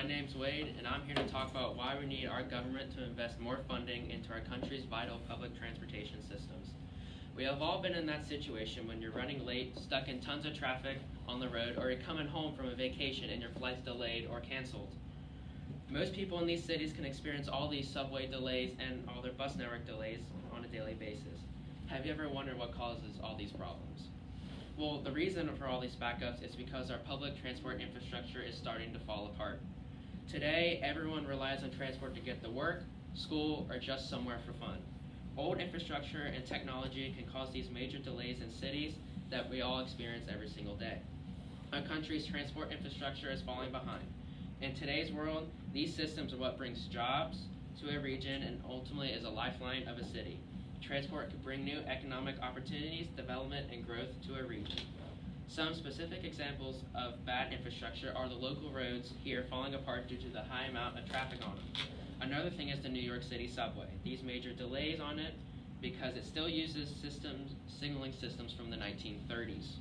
my name's Wade, and I'm here to talk about why we need our government to invest more funding into our country's vital public transportation systems. We have all been in that situation when you're running late, stuck in tons of traffic on the road, or you're coming home from a vacation and your flight's delayed or canceled. Most people in these cities can experience all these subway delays and all their bus network delays on a daily basis. Have you ever wondered what causes all these problems? Well, the reason for all these backups is because our public transport infrastructure is starting to fall apart. Today, everyone relies on transport to get to work, school, or just somewhere for fun. Old infrastructure and technology can cause these major delays in cities that we all experience every single day. Our country's transport infrastructure is falling behind. In today's world, these systems are what brings jobs to a region and ultimately is a lifeline of a city. Transport could bring new economic opportunities, development, and growth to a region. Some specific examples of bad infrastructure are the local roads here falling apart due to the high amount of traffic on them. Another thing is the New York City subway. These major delays on it because it still uses signaling systems from the 1930s.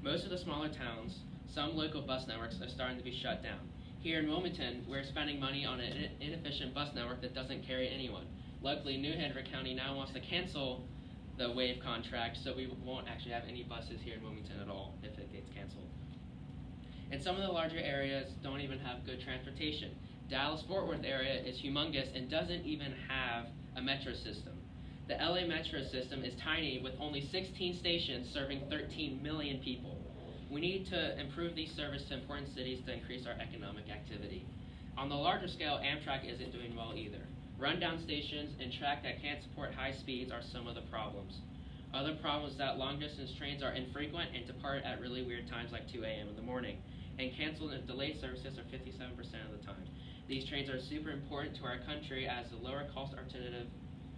Most of the smaller towns, some local bus networks are starting to be shut down. Here in Wilmington, we're spending money on an inefficient bus network that doesn't carry anyone. Luckily, New Hampshire County now wants to cancel the WAVE contract, so we won't actually have any buses here in Wilmington at all if it gets canceled. And some of the larger areas don't even have good transportation. Dallas-Fort Worth area is humongous and doesn't even have a metro system. The LA metro system is tiny with only 16 stations serving 13 million people. We need to improve these services to important cities to increase our economic activity. On the larger scale, Amtrak isn't doing well either. Rundown stations and track that can't support high speeds are some of the problems. Other problems that long-distance trains are infrequent and depart at really weird times like 2 a.m. in the morning, and canceled and delayed services are 57% of the time. These trains are super important to our country as a lower-cost alternative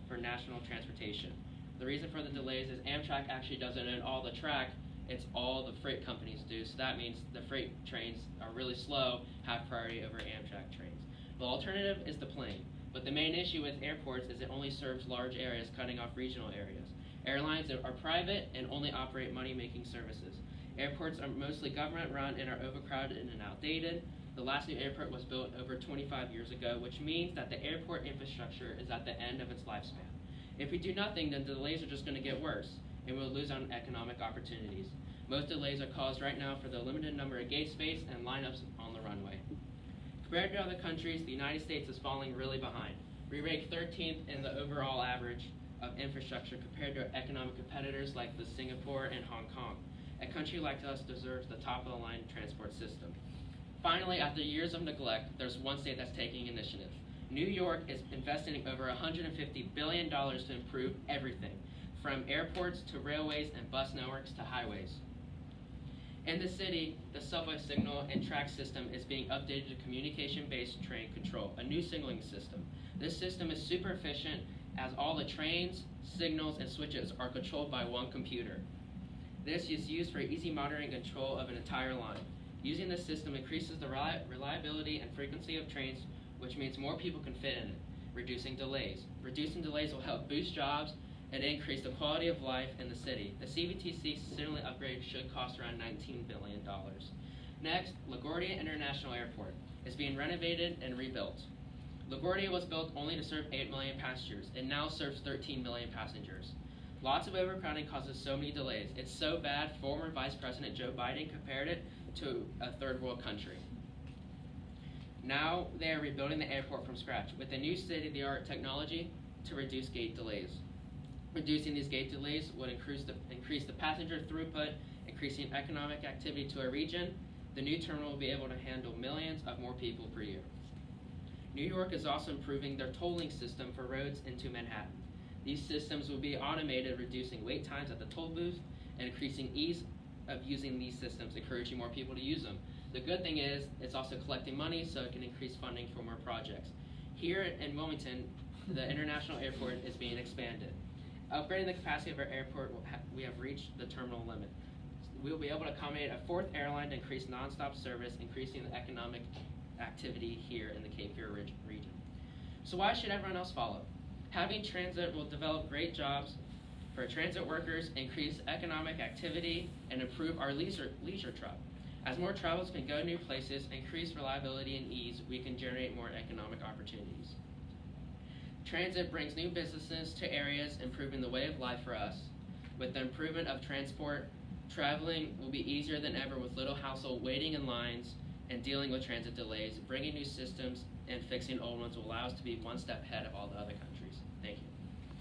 for national transportation. The reason for the delays is Amtrak actually doesn't own all the track, it's all the freight companies do, so that means the freight trains are really slow, have priority over Amtrak trains. The alternative is the plane. But the main issue with airports is it only serves large areas, cutting off regional areas. Airlines are private and only operate money-making services. Airports are mostly government-run and are overcrowded and outdated. The last new airport was built over 25 years ago, which means that the airport infrastructure is at the end of its lifespan. If we do nothing, then the delays are just going to get worse, and we'll lose on economic opportunities. Most delays are caused right now for the limited number of gate space and lineups on the runway. Compared to other countries, the United States is falling really behind. We rank 13th in the overall average of infrastructure compared to economic competitors like the Singapore and Hong Kong. A country like us deserves the top-of-the-line transport system. Finally, after years of neglect, there's one state that's taking initiative. New York is investing over $150 billion to improve everything, from airports to railways and bus networks to highways. In the city, the subway signal and track system is being updated to communication-based train control, a new signaling system. This system is super efficient as all the trains, signals, and switches are controlled by one computer. This is used for easy monitoring and control of an entire line. Using this system increases the reliability and frequency of trains, which means more people can fit in it, reducing delays. Reducing delays will help boost jobs and increase the quality of life in the city. The CVTC signaling upgrade should cost around $19 billion. Next, LaGuardia International Airport is being renovated and rebuilt. LaGuardia was built only to serve 8 million passengers. It now serves 13 million passengers. Lots of overcrowding causes so many delays. It's so bad, former Vice President Joe Biden compared it to a third world country. Now they are rebuilding the airport from scratch with a new state-of-the-art technology to reduce gate delays. Reducing these gate delays would increase the passenger throughput, increasing economic activity to a region. The new terminal will be able to handle millions of more people per year. New York is also improving their tolling system for roads into Manhattan. These systems will be automated, reducing wait times at the toll booth and increasing ease of using these systems, encouraging more people to use them. The good thing is it's also collecting money so it can increase funding for more projects. Here in Wilmington, the international airport is being expanded. Upgrading the capacity of our airport, we have reached the terminal limit. We will be able to accommodate a fourth airline to increase nonstop service, increasing the economic activity here in the Cape Fear Ridge region. So why should everyone else follow? Having transit will develop great jobs for transit workers, increase economic activity, and improve our leisure travel. As more travelers can go new places, increase reliability and ease, we can generate more economic opportunities. Transit brings new businesses to areas, improving the way of life for us. With the improvement of transport, traveling will be easier than ever with little hassle waiting in lines and dealing with transit delays. Bringing new systems and fixing old ones will allow us to be one step ahead of all the other countries.